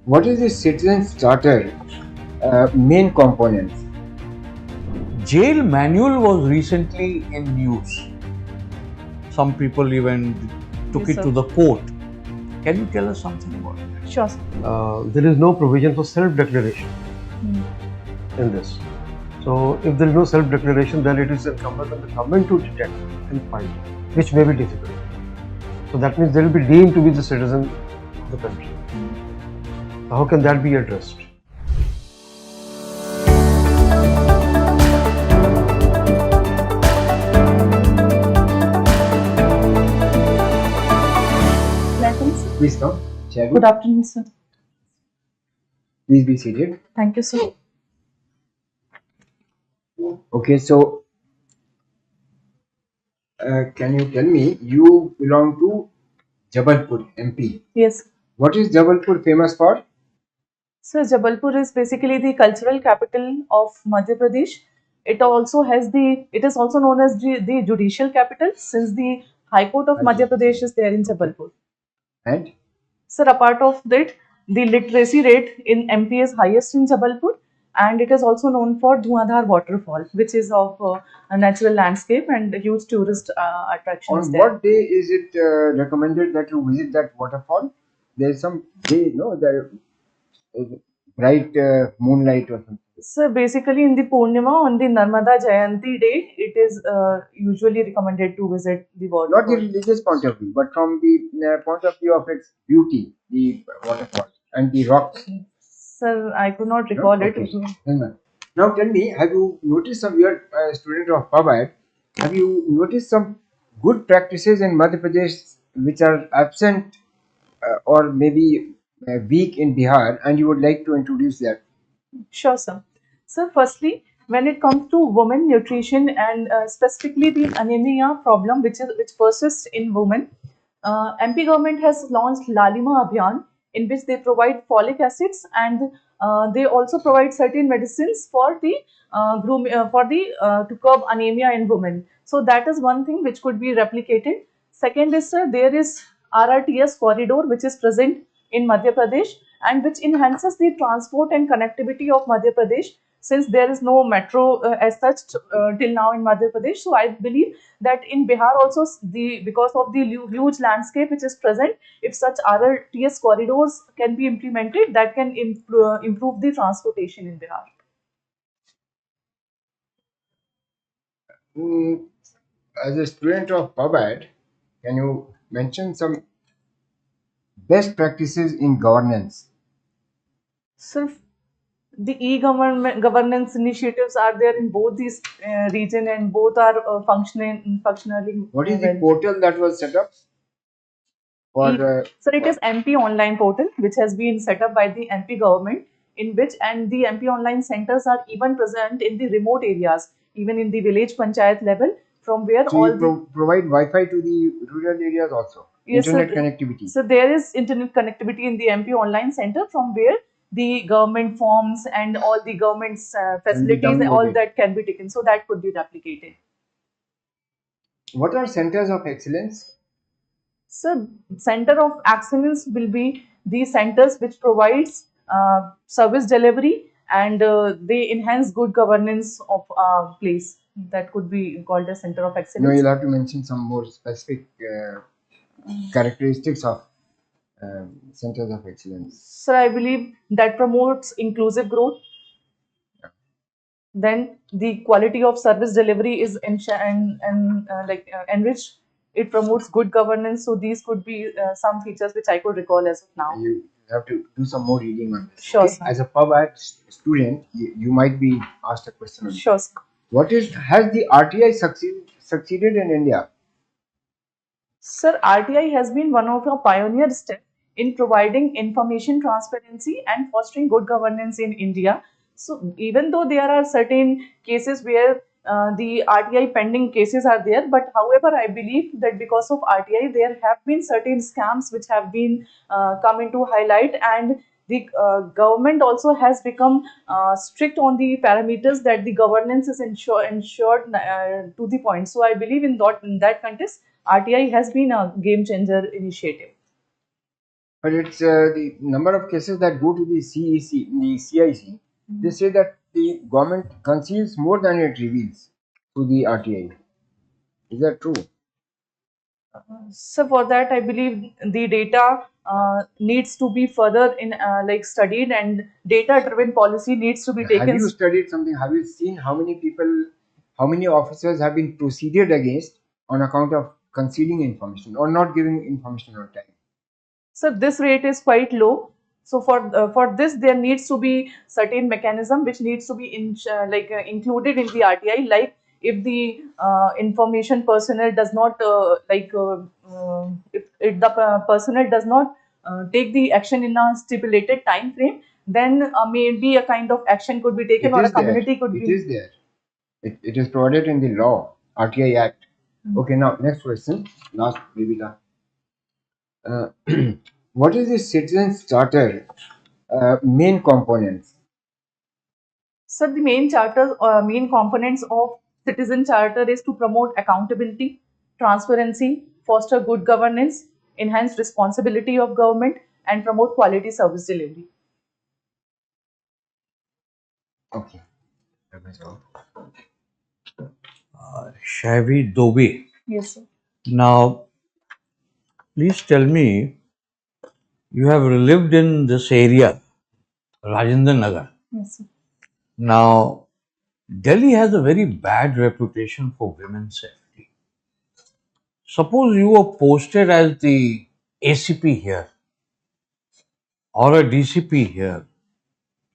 What is the citizen starter main components? Jail manual was recently in news. Some people even took Yes, it sir. to the court. Can you tell us something about it? Sure, sir. There is no provision for self-declaration in this. So if there is no self-declaration, then it is incumbent on the government to detect and find, which may be difficult. So that means they will be deemed to be the citizen of the country. So how can that be addressed? Please come. Shaivi, Good afternoon, sir. please be seated. Thank you, sir. Okay, so can you tell me, you belong to Jabalpur, MP. Yes. What is Jabalpur famous for? So Jabalpur is basically the cultural capital of Madhya Pradesh. It is also known as the judicial capital since the High Court of Madhya Pradesh is there in Jabalpur. And Sir, apart of that, the literacy rate in MP is highest in Jabalpur, and it is also known for Dhuandhar waterfall, which is of a natural landscape and a huge tourist attraction is on there. what day is it recommended that you visit that waterfall? There is some day, no, there bright moonlight or something. So basically, in the Purnima on the Narmada Jayanti day, it is usually recommended to visit the waterfall. Not the religious point of view, but from the point of view of its beauty, the waterfall and the rocks. Sir, I could not recall No? it. Okay. Now tell me, have you noticed some, you are a student of PubAd, have you noticed some good practices in Madhya Pradesh which are absent or maybe weak in Bihar, and you would like to introduce that? Sure, sir. So, firstly, when it comes to women nutrition and specifically the anemia problem, which persists in women, MP government has launched Lalima Abhiyan, in which they provide folic acids and they also provide certain medicines for the to curb anemia in women. So that is one thing which could be replicated. Second is, sir, there is RRTS corridor which is present in Madhya Pradesh and which enhances the transport and connectivity of Madhya Pradesh since there is no metro as such till now in Madhya Pradesh. So I believe that in Bihar also because of the huge landscape which is present, if such RRTS corridors can be implemented, that can improve the transportation in Bihar. Mm, as a student of PubAd, can you mention some best practices in governance? So the governance initiatives are there in both these region and both are functionally What is the well. portal that was set up for So it is MP online portal which has been set up by the MP government in which and the MP online centers are even present in the remote areas, even in the village panchayat level from where so all you provide Wi-Fi to the rural areas also? Yes, Internet sir. connectivity. So there is internet connectivity in the MP online center from where the government forms and all the government's facilities and all downloaded. that can be taken. So that could be replicated. What are centers of excellence? So center of excellence will be the centers which provides service delivery and they enhance good governance of place. That could be called a center of No, excellence. you'll have to mention some more specific characteristics of centers of excellence. So I believe that promotes inclusive growth. Then the quality of service delivery is enriched. It promotes good governance. So these could be some features which I could recall as of now. You have to do some more reading on this. Sure, Okay? sir. As a PubAd student, you might be asked a question on Sure, this. sir. Has the RTI succeeded in India? Sir, RTI has been one of our pioneer steps in providing information transparency and fostering good governance in India. So, even though there are certain cases where the RTI pending cases are there, but however, I believe that because of RTI, there have been certain scams which have been come into highlight, and the government also has become strict on the parameters that the governance is ensured to the point. So, I believe in that context RTI has been a game changer initiative. But it's the number of cases that go to the CEC, the CIC. They say that the government conceals more than it reveals to the RTI. Is that true? So for that, I believe the data needs to be further in like studied, and data-driven policy needs to be Have taken. you studied something? Have you seen how many people, how many officers have been proceeded against on account of concealing information or not giving information on time? So this rate is quite low. So for this, there needs to be certain mechanism which needs to be included in the RTI. Like if the information personnel does not if the personnel does not take the action in a stipulated time frame, then maybe a kind of action could be taken, It or a is there. community could It be. is there. It is provided in the law, RTI Act. Okay, now next question. Last, maybe last. Uh, what is the citizen's charter main components? So the main charter, main components of citizen charter is to promote accountability, transparency, foster good governance, enhance responsibility of government, and promote quality service delivery. Okay. That is all. Shaivi Dubey. Yes, sir. Now, please tell me, you have lived in this area, Rajendra Nagar. Yes, sir. Now, Delhi has a very bad reputation for women's safety. Suppose you were posted as the ACP here or a DCP here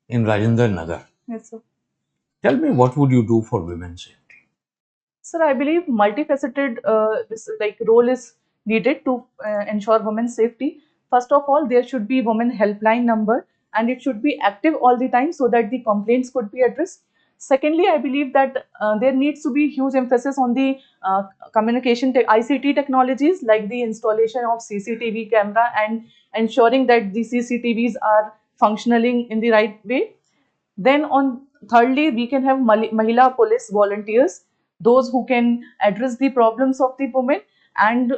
in Rajendra Nagar. Yes, sir. Tell me, what would you do for women's safety? Sir, I believe multifaceted role is needed to ensure women's safety. First of all, there should be women helpline number, and it should be active all the time so that the complaints could be addressed. Secondly, I believe that there needs to be huge emphasis on the ICT technologies, like the installation of CCTV camera and ensuring that the CCTVs are functioning in the right way. Then on thirdly, we can have Mahila police volunteers, those who can address the problems of the women, and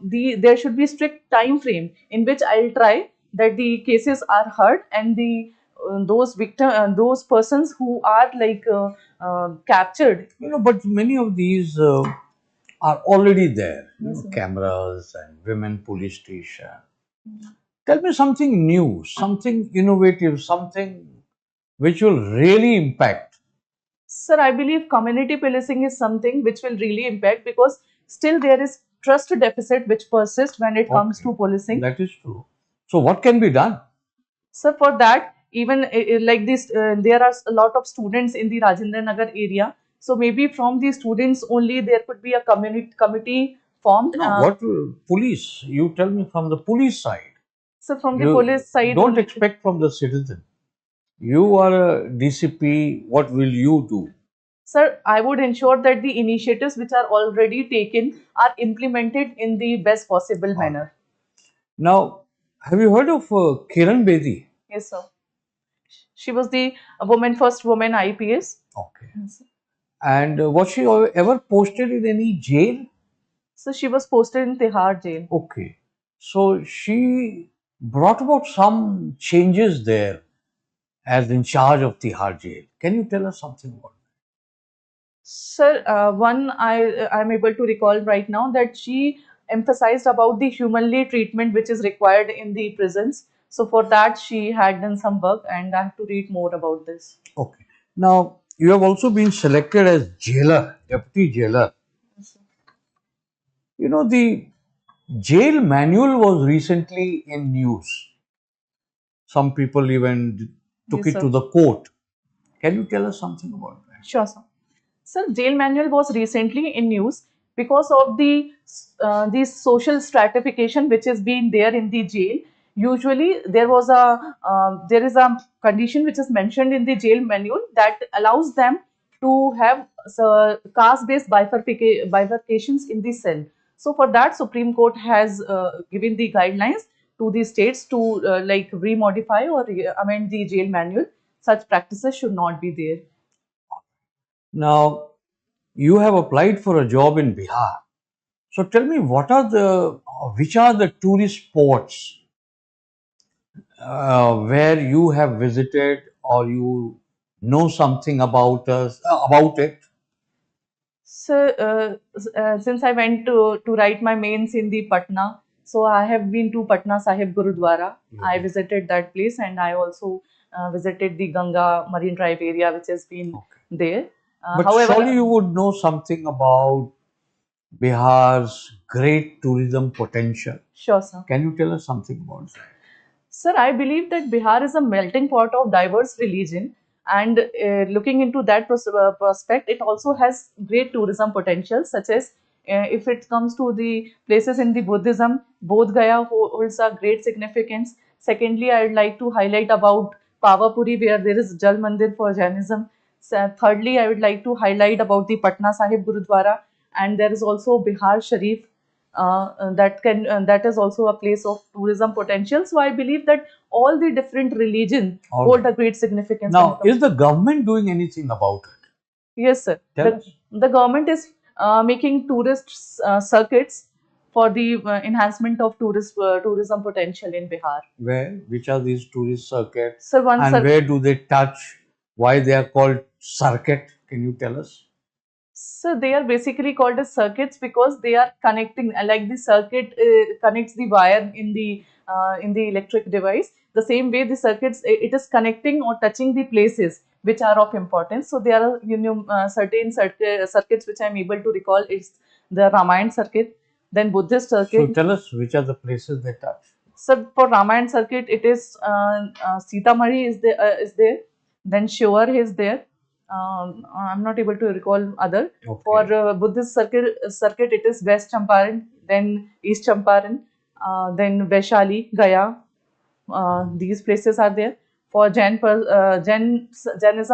there should be strict time frame in which I'll try that the cases are heard, and the those persons who are captured. But many of these are already there. Yes, sir. Cameras and women police station. Tell me something new, something innovative, something which will really impact. Sir, I believe community policing is something which will really impact, because still there is trust deficit which persists when it comes Okay. to policing. That is true. So, what can be done? So for that, even like this, there are a lot of students in the Rajendra Nagar area. So maybe from the students only there could be a committee formed. No, what police? You tell me from the police side. So from the You police side, don't expect from the citizen. You are a DCP. What will you do? sir, I would ensure that the initiatives which are already taken are implemented in the best possible manner. Now, have you heard of Kiran Bedi? Yes, sir. She was the first woman IPS. Okay. Yes. And was she ever posted in any jail? So she was posted in Tihar jail. Okay. So she brought about some changes there as in charge of Tihar jail. Can you tell us something about it? Sir, one I'm able to recall right now that she emphasized about the humanly treatment which is required in the prisons. So for that she had done some work, and I have to read more about this. Okay. Now, you have also been selected as jailer, deputy jailer. The jail manual was recently in news. Some people even took Yes, it sir. to the court. Can you tell us something about that? Sure, sir. Sir, jail manual was recently in news because of the social stratification which has been there in the jail. Usually, there is a condition which is mentioned in the jail manual that allows them to have caste-based bifurcations in the cell. So, for that, Supreme Court has given the guidelines to the states to remodify or amend the jail manual. Such practices should not be there. Now, you have applied for a job in Bihar. So tell me, which are the tourist spots where you have visited or you know something about us about it? So, since I went to write my mains in the Patna, so I have been to Patna Sahib Gurudwara. I visited that place, and I also visited the Ganga Marine Drive area, which has been Okay. there. But However, surely you would know something about Bihar's great tourism potential. sure, sir. Can you tell us something about that? Sir, I believe that Bihar is a melting pot of diverse religion, and looking into that prospect, it also has great tourism potential, such as if it comes to the places in the Buddhism, Bodh Gaya holds a great significance. Secondly, I would like to highlight about Pavapuri, where there is Jal Mandir for Jainism. Thirdly, I would like to highlight about the Patna Sahib Gurudwara, and there is also Bihar Sharif, that is also a place of tourism potential. So I believe that all the different religions All hold right. a great significance. When it Now, comes is the government doing anything about it? Yes, sir. Tell us. The government is making tourist circuits for the enhancement of tourism potential in Bihar. Where? Which are these tourist circuits? So one And where do they touch? Why they are called circuit? Can you tell us? So they are basically called as circuits because they are connecting, like the circuit connects the wire in the electric device. The same way the circuits, it is connecting or touching the places which are of importance. So there are certain circuits which I am able to recall. It's the Ramayana circuit, then Buddhist So circuit. tell us which are the places they touch. So for Ramayana circuit, it is Sitamarhi is there, then Shivar is there. I'm not able to recall other. Okay. For Buddhist circuit, it is West Champaran, then East Champaran, then Vaishali, Gaya. These places are there. For Jainism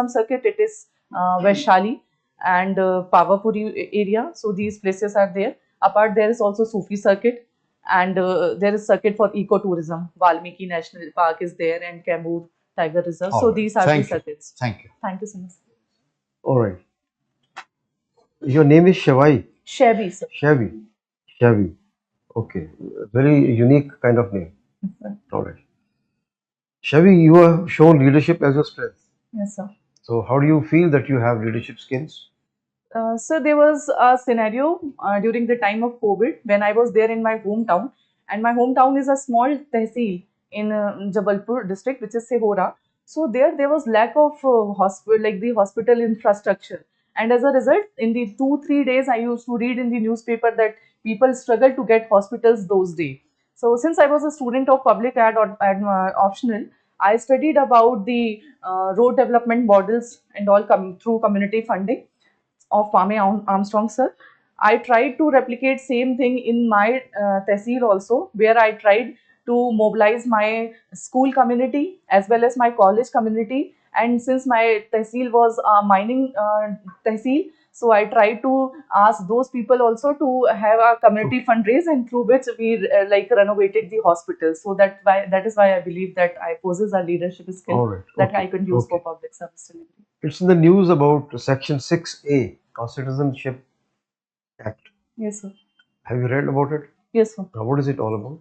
circuit, it is Vaishali and Pavapuri area. So these places are there. Apart, there is also Sufi circuit, and there is circuit for ecotourism. Valmiki National Park is there, and Kambur Tiger Reserve. All So right. these are Thank the you. circuits. Thank you. Thank you so much. All right. Your name is Shaivi. Shaivi, sir. Shaivi. Shaivi. Okay. Very unique kind of name. All right. Shaivi, you have shown leadership as your strength. Yes, sir. So, how do you feel that you have leadership skills? So there was a scenario during the time of COVID when I was there in my hometown, and my hometown is a small tehsil in Jabalpur district, which is Sehora. So there was lack of hospital, like the hospital infrastructure, and as a result, in the 2 3 days, I used to read in the newspaper that people struggle to get hospitals those days. So since I was a student of public optional, I studied about the road development models and all come through community funding of Kwame Armstrong, sir. I tried to replicate same thing in my tehsil also, where I tried to mobilize my school community as well as my college community. And since my tehsil was a mining tehsil, so I tried to ask those people also to have a community fundraise, and through which we like renovated the hospital. So that is why I believe that I possess a leadership skill All right. that Okay. I can use for Okay. public service delivery. It's in the news about Section 6A of Citizenship Act. Yes, sir. Have you read about it? Yes, sir. What is it all about?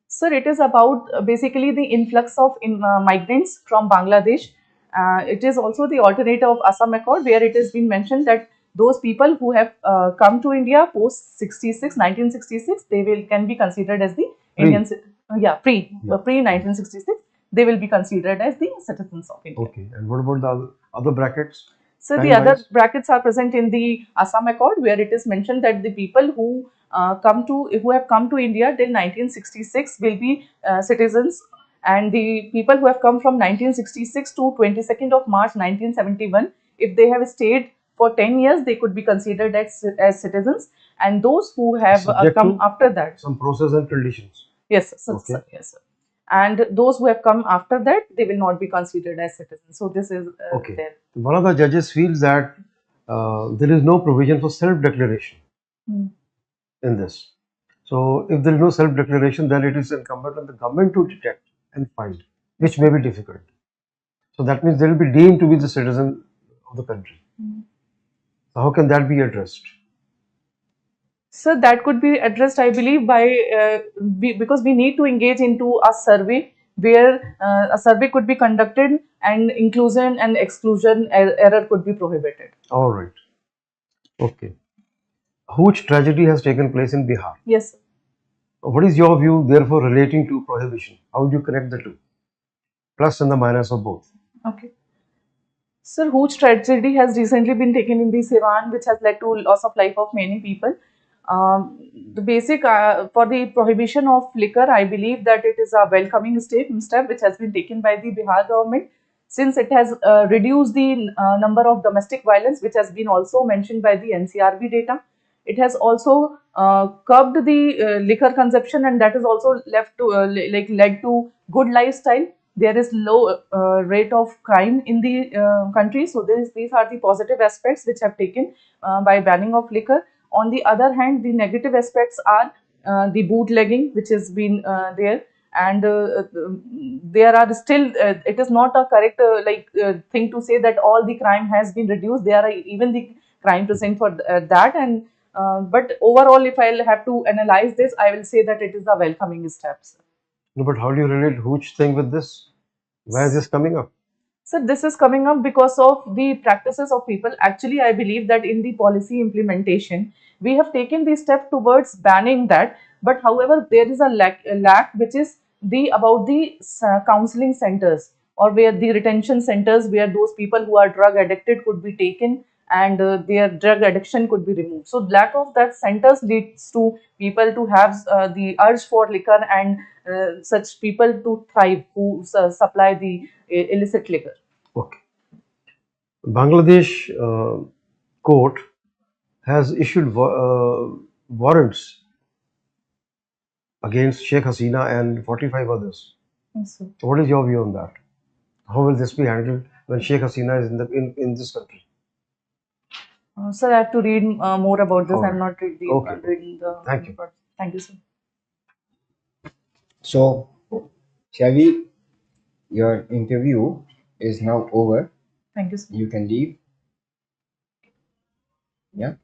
Sir, it is about basically the influx of migrants from Bangladesh. It is also the alternative of Assam Accord, where it has been mentioned that those people who have come to India post 1966, they will can be considered as the Indian, pre 1966, they will be considered as the citizens of India. Okay. And what about the other brackets? So the other brackets are present in the Assam Accord, where it is mentioned that the people who have come to India till 1966 will be citizens, and the people who have come from 1966 to 22nd of March 1971, if they have stayed for 10 years, they could be considered as citizens, and those who have come after that, some process and conditions. Yes, sir. Okay. Yes, sir. And those who have come after that, they will not be considered as citizens. So this is okay. There. One of the judges feels that there is no provision for self-declaration in this. So if there is no self-declaration, then it is incumbent on the government to detect and find, which may be difficult. So that means they will be deemed to be the citizen of the country. So how can that be addressed? So that could be addressed, I believe, by because we need to engage into a survey where a survey could be conducted and inclusion and exclusion error could be prohibited. All right. Okay. Huge tragedy has taken place in Bihar. Yes, sir. What is your view, therefore, relating to prohibition? How would you connect the two? Plus and the minus of both. Okay. Sir, huge tragedy has recently been taken in the Sivan, which has led to loss of life of many people. The basic for the prohibition of liquor, I believe that it is a welcoming step which has been taken by the Bihar government, since it has reduced the number of domestic violence, which has been also mentioned by the NCRB data. It has also curbed the liquor consumption, and that is also left to led to good lifestyle. There is low rate of crime in the country. So these are the positive aspects which have taken by banning of liquor. On the other hand, the negative aspects are the bootlegging, which has been there, and there are still. It is not a correct thing to say that all the crime has been reduced. There are even the crime present for that, and but overall, if I'll have to analyze this, I will say that it is a welcoming steps. No, but how do you relate huge thing with this? Why is this coming up? So this is coming up because of the practices of people. Actually, I believe that in the policy implementation, we have taken the step towards banning that. But however, there is a lack which is the about the counseling centers, or where the retention centers where those people who are drug addicted could be taken, and their drug addiction could be removed. So lack of that centers leads to people to have the urge for liquor, and such people to thrive who supply the illicit liquor. Okay. Bangladesh court has issued warrants against Sheikh Hasina and 45 others. Yes, sir. What is your view on that? How will this be handled when Sheikh Hasina is in this country? Sir, I have to read more about this. All I have right. not read Okay. reading the. Thank you. Thank you, sir. So, Shavi, your interview is now over. Thank you, sir. You can leave. Yeah.